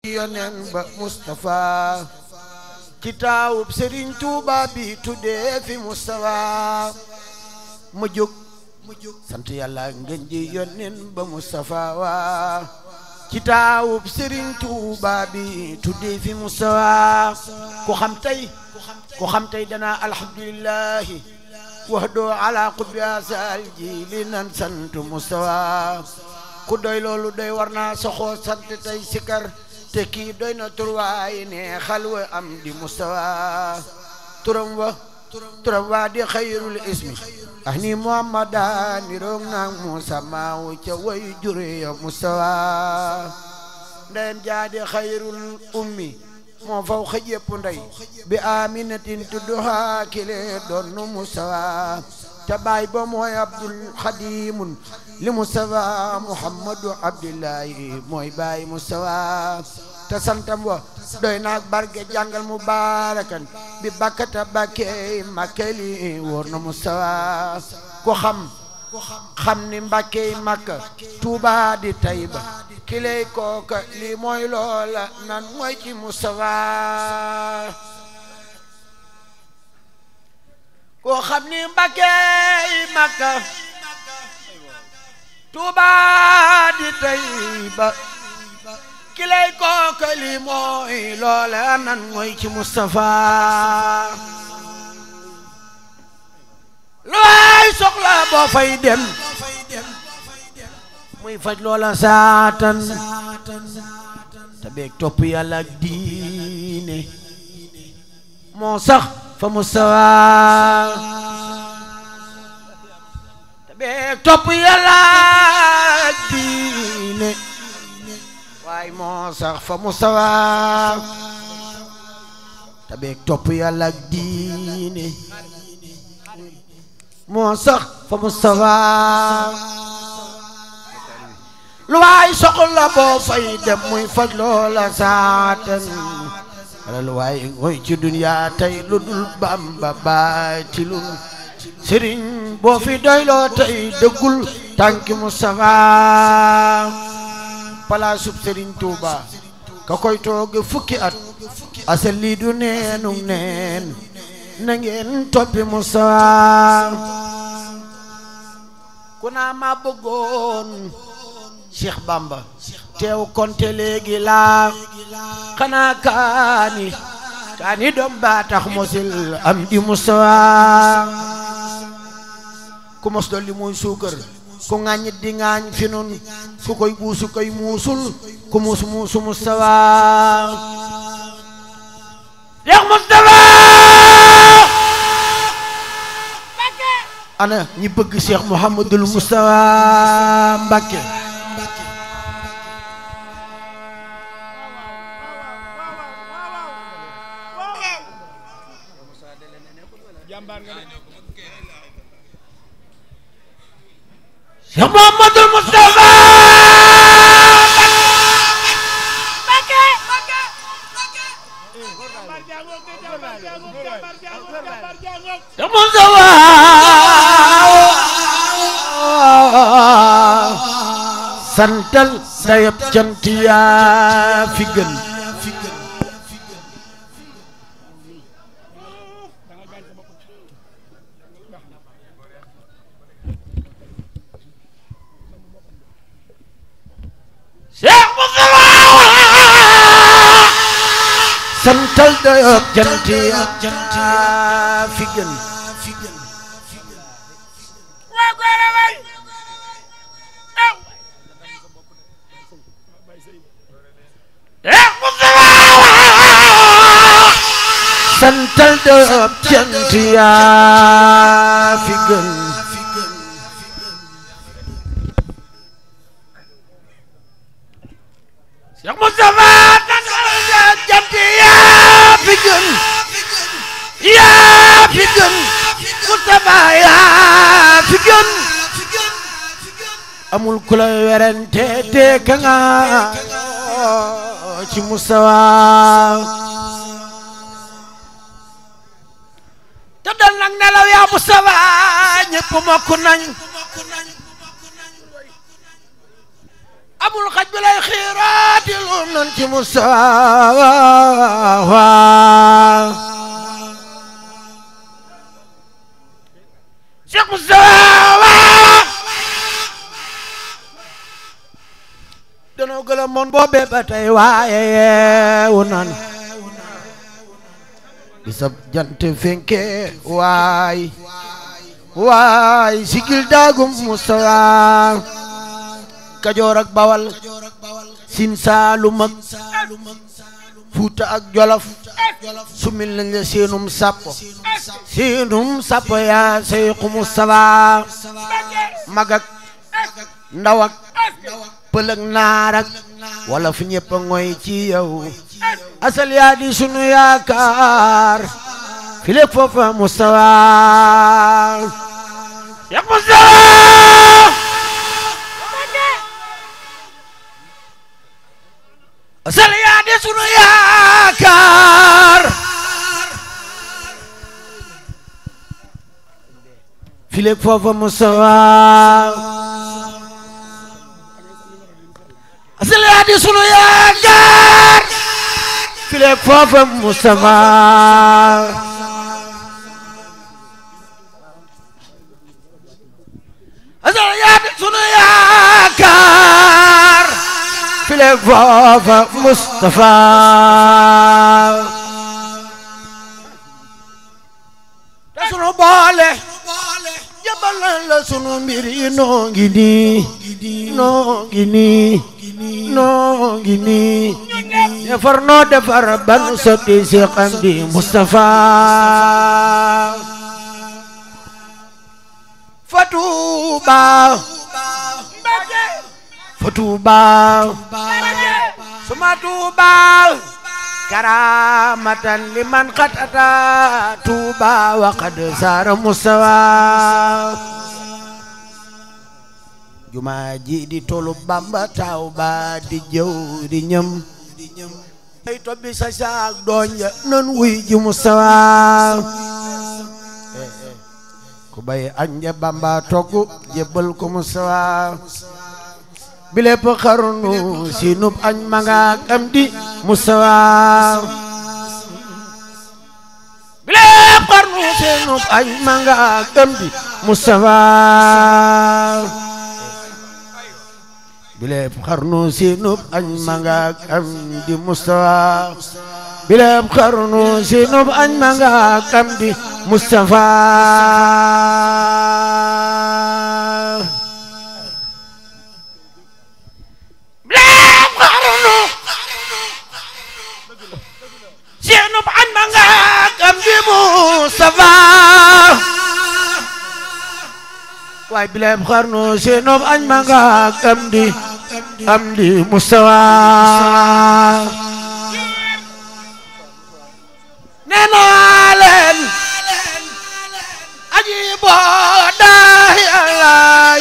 yonen ba Mustafa kitaabub Sëriñ Tuuba bi tuddee fi Mustafa mu jóg sant Yàlla ngeen ji yonen ba Mustafa wa kitaabub Sëriñ Tuuba bi tuddee fi Mustafa ku xam tey dana alhamdulillahi wahdo ala qutbi asal ji li nan sant Mustafa ku doy loolu doy war naa soxoo sant tey sikar te kii doy na turwaay ne xalwa am di Mustafa turam wa di xayrul ismi ahni muhammadan ni roog naag Musa maawu ca way jure ya Mustafa ndeyam jaadi xayrul ummi moo faw xëj yépp ndey bi aminatin tudduha kile doon nu Mustafa te baay ba mooy abdul xadimun li Mustafa muhammadu abdillahi mooy baay Mustafa te santam wa doy naag barke jàngal mubarakan bi bakkata bakkey makkeli wóor na Mustafa ku xam ni mbakkey makka tuuba di tayba kiley kooka li mooy loola nan mooy ci Mustafa koo xam ni mbakkey makka tuuba di tayba kiley kooka li mooy loola nan mooy ci Mustafa lu waay soxla boo fay dem muy faj loola saatan te beeg topp Yàlla ak diine moo sax fa Mustafa te beeg topp Yàlla ak diine waay moo sax fa Mustafa te beeg topp Yàlla ak diine moo sax fa Mustafa lu waay soxla boo fay dem muy faj loola saatan wala lu waay ngoy ci dunya tey lu dul Bamba baatilun sëriñ boo fi doyloo tey dëggul tànki Mustafa palaasub Sëriñ Tuuba ka koy tooge fukki at asal lii du neenum neen na ngeen toppi Mustafa ku naa ma bëggoon Cheikh Bamba teew konte léegi laa xanaa kaani doom baa tax mosil am di Mustafa ku mos dolli muy suukar ku ŋàññit di ŋaañ fi nun ku koy buusu koy muusul ku muusu Mustafa Cheikh Mustafa ana ñi bëgg Cheikh Mouhamadul Mustafa Mbacké Cheikh Mouhamadul Mustafa Mbacké Cheikh Mustafa santal dayab cant yaa fi gën Cheikh Mustafa santal dayab cant yaa fi gën santal dayab cant yaa fi gën Cheikh Mustafa santal dayab cant yaa fi gën yaa fi gën Mustafa yaa fi gën amul ku la werante te ka nga ci Mustafa te dal nag nelaw yaa Mustafa ñépp mokk nañ amul xaj bi lay xiiraati lu nan ci Mustafa Cheikh Mustafa danoo gëla moon boobee ba tey waaye yeewu nan bisab jant fenke waay sigil daagum Mustafa Kajoor ak Bawal Siin Saalum ak Fuuta ak Jolof sumil nañ la seenum sappo yaa Seexu Mustafa mag ak ndaw ak pël ak naar ak wala fu ñëpp a ngoy ci yow asal yaa di sunu yaakaar file foofa Mustafa Seex Mustafa asal yaa di sunu yaakaar file foofa Mustafa asal yaa di sunu yaakaar file foofa Mustafa asal yaa di sunu yaakaar file foofa Mustafa te sunu boole jabal la sunu mbir yi noo ngi nii defar noo defar ban sotti si xam di Mustafa Fatuuba suma Tuuba karamatan liman qad ata Tuuba wa qad sara Mustafa jumaa ji di tolu Bamba taw ba di jëw di ñëm ay tobbi sa saak doon ya nan wuy ji Mustafa ku bay anja Bamba togg jébbal ko Mustafa bilépp xarnu sinub añ manga am di Mustafa bilépp xarnu sinub añ manga am di Mustafa bilépp xarnu sinub añ manga am di Mustafa bilépp xarnu sinub añ manga am di Mustafa seenub añ manga am di Mustafa waay bilépp xarnu seenub añ manga am di Mustafa nee naa leen aji boo daa yàlla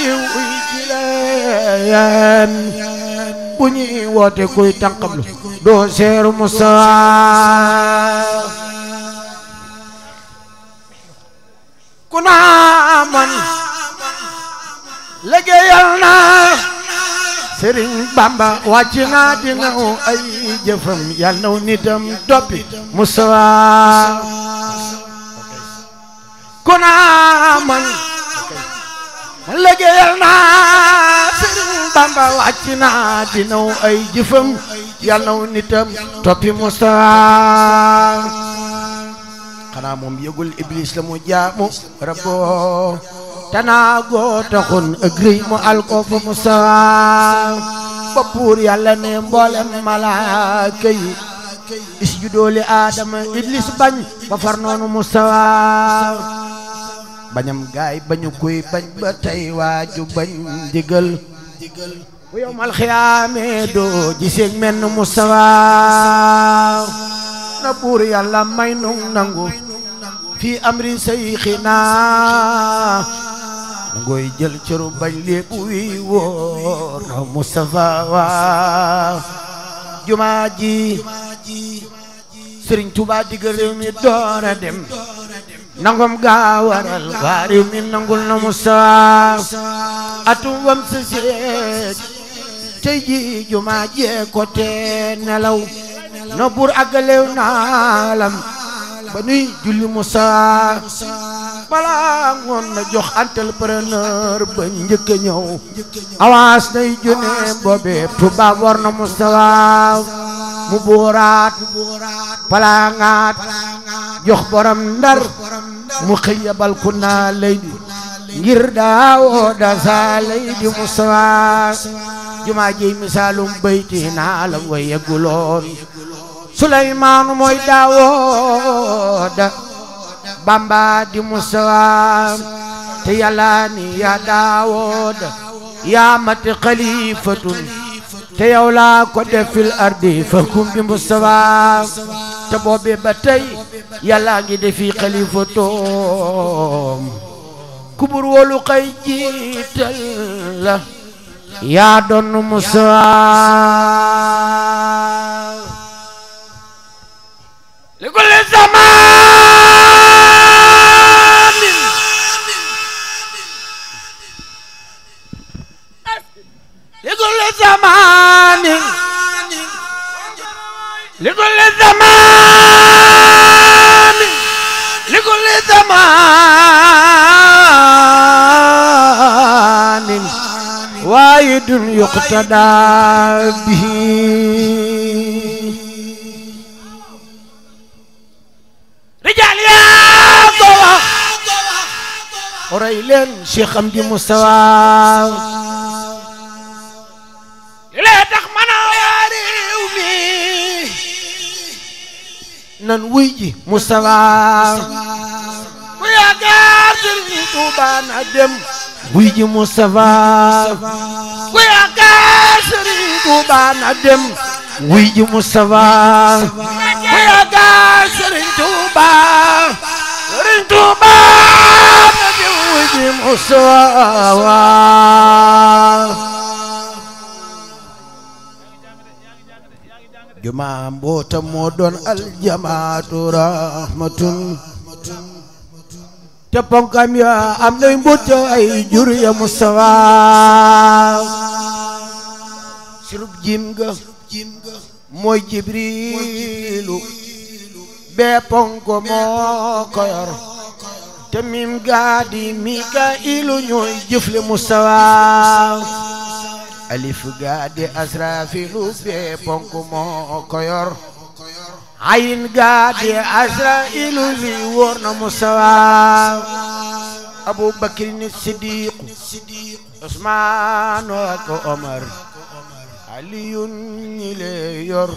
yi wuy ji leen bu ñuy woote kuy tànqamlu doo seeru Mustafa ku naa man liggéeyal naa Sëriñ Bamba wàcc naa di naw ay jëfam yàlla naw nitam toppi Mustafa ku naa man liggéeyal naa Sëriñ Bamba wàcc naa di naw ay jëfam yàlla naw nitam toppi Mustafa xanaa moom yëgul Iblis la mu jaamu Rabbo tanaago taxun ëgri mu alko fa Mustafa ba buur yàlla ne mboolem malaaka yi isjudu li Aadama Iblis bañ ba far noonu Mustafa bañam gaay bañu koy bañ ba tey waaju bañ digal bu yawmal xiyaame doo giseeg menn Mustafa na buur yàlla may nu nangu fi amri sayxina ngoy jël cëru bañ lépp wi wóor na Mustafa waa jumaa ji Sëriñ Tuubaa diggal réew mi doora dem nangom gaa waral waa réew mi nangul na Mustafa atum wam sa seet tey ji jumaa jee ko te nelaw no bur agalew naalam ba nuy julli Musaa balaa ngoon na jox entrepreneur ba njëkk a ñëw avance nay junne boobe tubaab war na Musaa mu buuraat palaangaat jox borom Ndar mu xëy yabal ku naa lay di ngir daawoo da saa lay di Musaa jumaa ji misaalum bayti naa la way yegguloon Suleymaanu mooy Daawuda Bamba di Musaa te Yàlla ni yaa Daawuda yaa mati xalifatun te yow laa ko def fil ardi fakum bi Musaa te boobe ba tey Yàlla ngi defi xalifatoom kubur wolu xay jiital la yaa doon Musaa لكل زمان لكل زمان لكل زمان لكل زمان واحد يقتدى به oray leen Cheikh Amdi Musaa li lee tax mana waa réew mi nan wuy ji Musaa ku yaakaar Sëriñ Tuubaa na dem wuy ji Musaa ku yaakaar Sëriñ Tuubaa na dem wuy ji Musaa ku yaakaar Sëriñ Tuubaa Sëriñ Tuubaa Musaa jumaa mbootam moo doon aljamaatu rahmatun te ponkam ya am nay mboota ay jur ya Musaa sirub jim ga mooy Jibriilu bee ponko moo ko yor te mim gaadi Mikaa'ilu ñooy jëfle Musaa alif gaadi Asraafilu bee ponk moo ko yor ayin gaadi Asraa'ilu li wóor na Musaa Abu Bakrin Siddiq Usmaan ak Omar Aliyun ñi le yor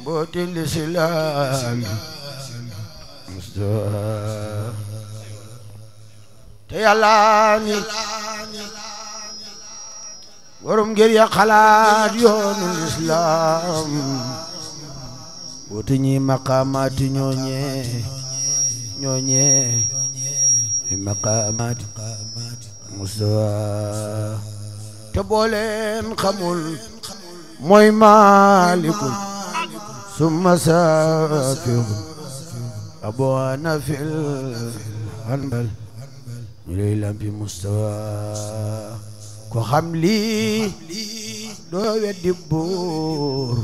mbooti lislaam Musaa te Yàlla ni warum ngir ya xalaat yoonu lislaam wuti ñi maqaamaati ñooñee maqaamaati Musaa te booleen xamul mooy maalikul summa saafihun abu anafil hanbal ñu lay lampi Musaa ko xam lii doo weddi buur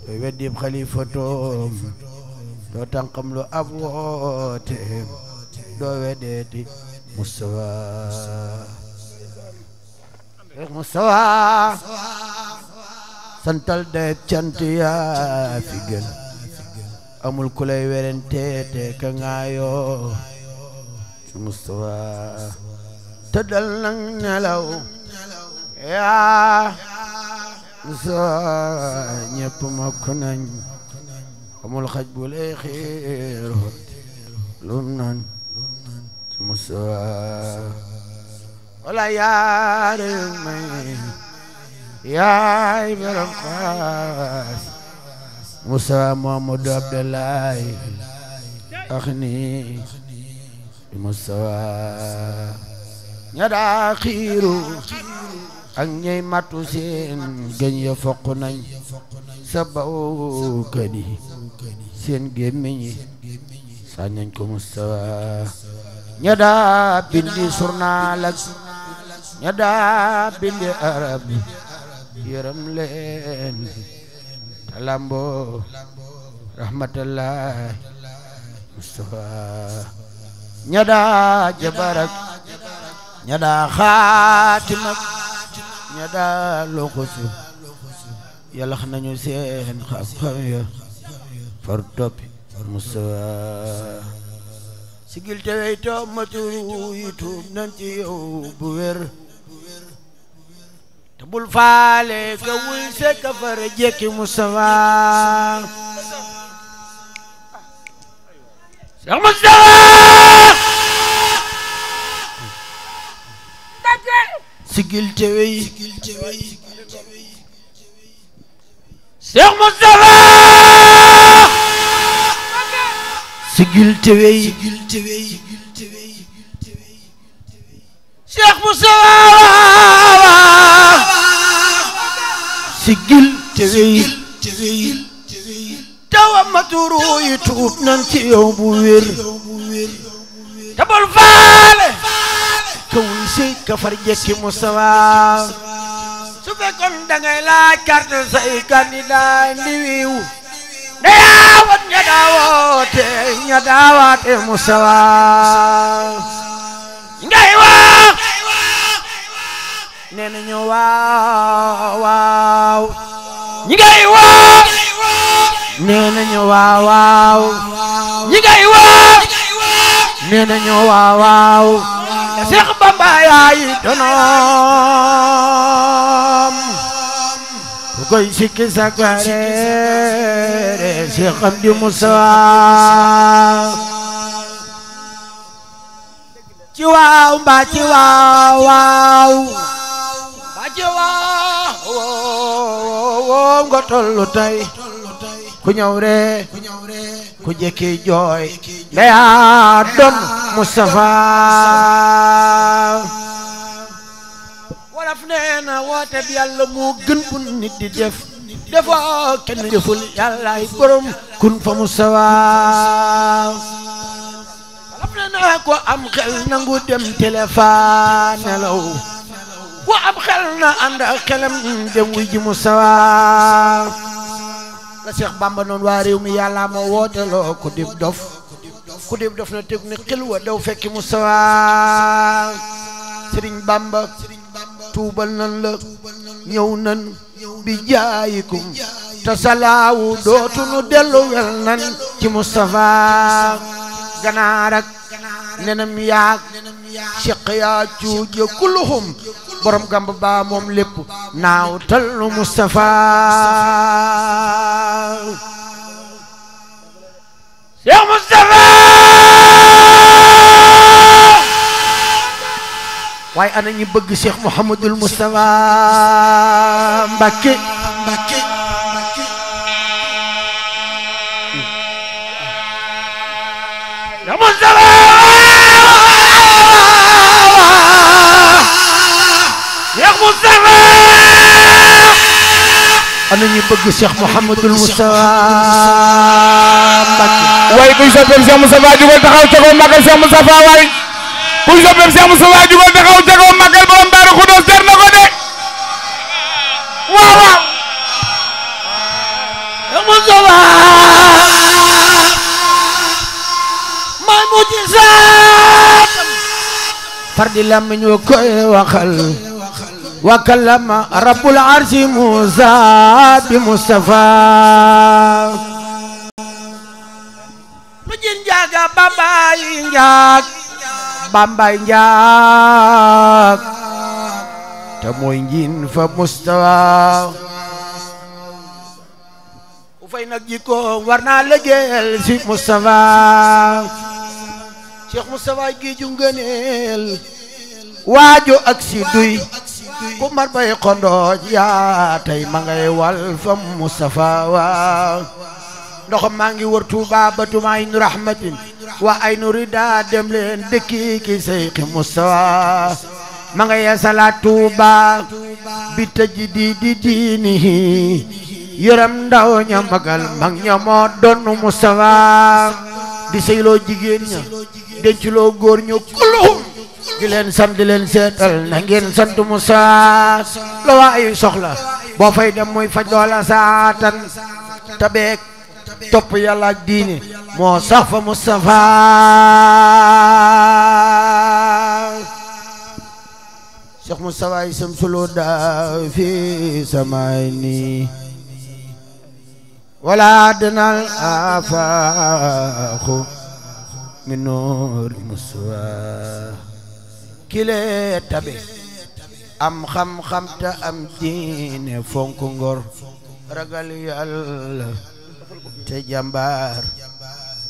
doo weddi xalifatoom doo tànqam lu ab wooteem doo weddeeti Musaa santal de cant yaa fi gën amul ku lay werante te ka ngaayoo Musaa tëddal nang nelaw yaa Musaa ñépp mokk nañ amul xaj bu lay xiiroo lum nan Musaa wala yaare may yaay borom xaas Musaa Muhammadu Abdullahi akhni Musaa ña daa xiiru ak ñey matu seen gëñ ya fokk nañ sa bawkat yi seen gémmiñ yi sañ nañ ko Musaa ña daa bindi journal ak ña daa bindi arab yërëm leen talambo rahmatullah Mustafa ñada jabarak ñada xaatimak ñada loxosu yalax nañu seen xam-xam ya far toppi Mustafa sigil te wey to maturu yi tuub nan ci yow bu wér te bul faale ka wuy se ka far jekki Mustafa Cheikh Mustafa sigil te wey Cheikh Mustafa sigil te wey Cheikh Mustafa sigil te wey tawa maturu yi tuub nan ci yow bu wér te bul faale ka wuy si ka far jekki Mustafa su fekkoon dangay laaj carte say candidat ndi wiiw ne yaawat ña daawoote Mustafa ngay wax nee na ñu waaw ñi ngay wax nee na ñu waaw ñi ngay wax nee na ñu waaw Seex Bamba yaay donoom ku koy sikki sakareere Seex Amdi Mustafa ci waaw mbaa ci waaw mbaa ci waaw nga tollu tey ku ñëw ree ku jekki jooy ndeyaa doon Mustafa wolof nee na woote bi Yàlla moo gën bu nit di def defoo kenn deful Yàllaay borom kun fa Mustafa wolof nee na ko am xel nangu dem téléphone nelaw ku am xel na ànd ak xelam dem wuy ji Mustafa la Seex Bamba noon waa réew mi Yàlla ma wooteloo ku dib dof na teg ne xel wa daw fekki Mustafa Sëriñ Bamba tuubal nan la ñëw nan bi jaayikum te salaawu dootunu dellu wel nan ci Mustafa ganaar ak nenam yaag Cheikh yaa cuuja kulluhum borom gamba ba moom lépp naaw tallu Mustafa Cheikh Mustafa waaye ana ñi bëgg Cheikh Mouhamadul Mustafa Mbacké Cheikh Mustafa ana ñu bëgg Cheikh Mouhamadul Mustafa Mbacké waaye kuy soppeem Cheikh Moustapha jugal taxaw ca kaw magal Cheikh Moustapha waay kuy soppeem Cheikh Moustapha jugal taxaw ca kaw magal borom Daaru Xudoos jar na ko de waaw waaw Cheikh Moustapha may mujjizaat far di làmmiñ wa koy waxal wa kallama rabbul arsi Musa bi Mustafa lu jin jaaga bambay njaag te mooy njiin fa Mustafa u fay nag jikko war naa liggéeyal si Mustafa Cheikh Mustafa géeju ngëneel waajo ak si duy ku mar bay xondooj yaa tey ma ngay wal fa Mustafa waaw ndox maa ngi wër Tuuba ba tuma aynu rahmatin wa aynu rida dem leen dëkki ki Seyxi Mustafa ma nga yeesalaat Tuuba bi tajdiidi diinihi yërëm ndaw ña magal mag ña moo doon Mustafa di sëyloo jigéen ña denculoo góor ña kulluhum di leen sant di leen seetal na ngeen sant Musa la waay soxla boo fay dem muy faj loola saatan tabeek topp yàlla ak diine moo sax fa Mustafa Cheikh Mustafa isam sulu daa fi samayni wala denal afaaxu min nuur Mustafa kile tabe am xam-xam ta am diine fonk ngor ragal yàlla te jàmbaar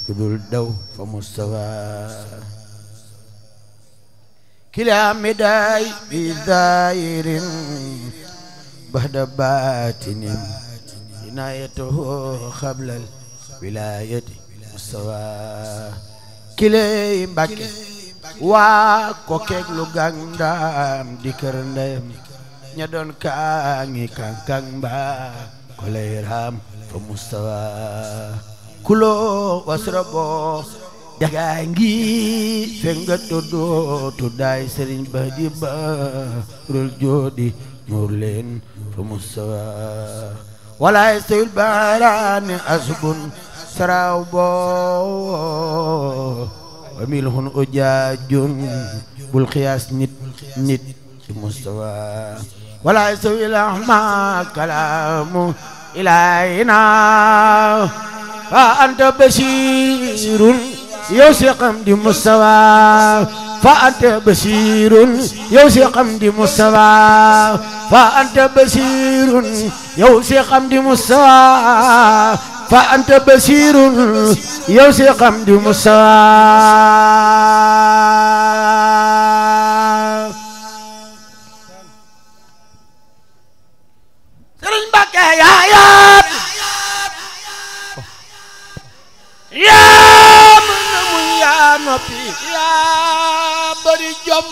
ku dul daw fa Mustafa kila miday bi zaahirin bahda baatinin inayatuhu xablal wilayati Mustafa kilay Mbàkke waa kokeeg lu gàndaam di kër ndeyam ña doon kaangi kankang mbaa ko lay raam fa Mustafa kulo wasrabo jagaa ngi fenga todo tuddaay Sëriñ ba di ba rul joodi ñuur leen fa Mustafa walaay seyul baaraani asbun saraw bo wa milhun ujaajun bul xiyaas nit ci Mustafa walaay seyul ahma kalaamu ilaahina fa anta basirun yow si xam di Mustafa fa anta basirun yow si xam di Mustafa fa anta basirun yow si xam di Mustafa fa anta basirun yow si xam di Mustafa Sëriñ Mbàkke yaayat yaa mën na muñ yaa noppi yaa bari jom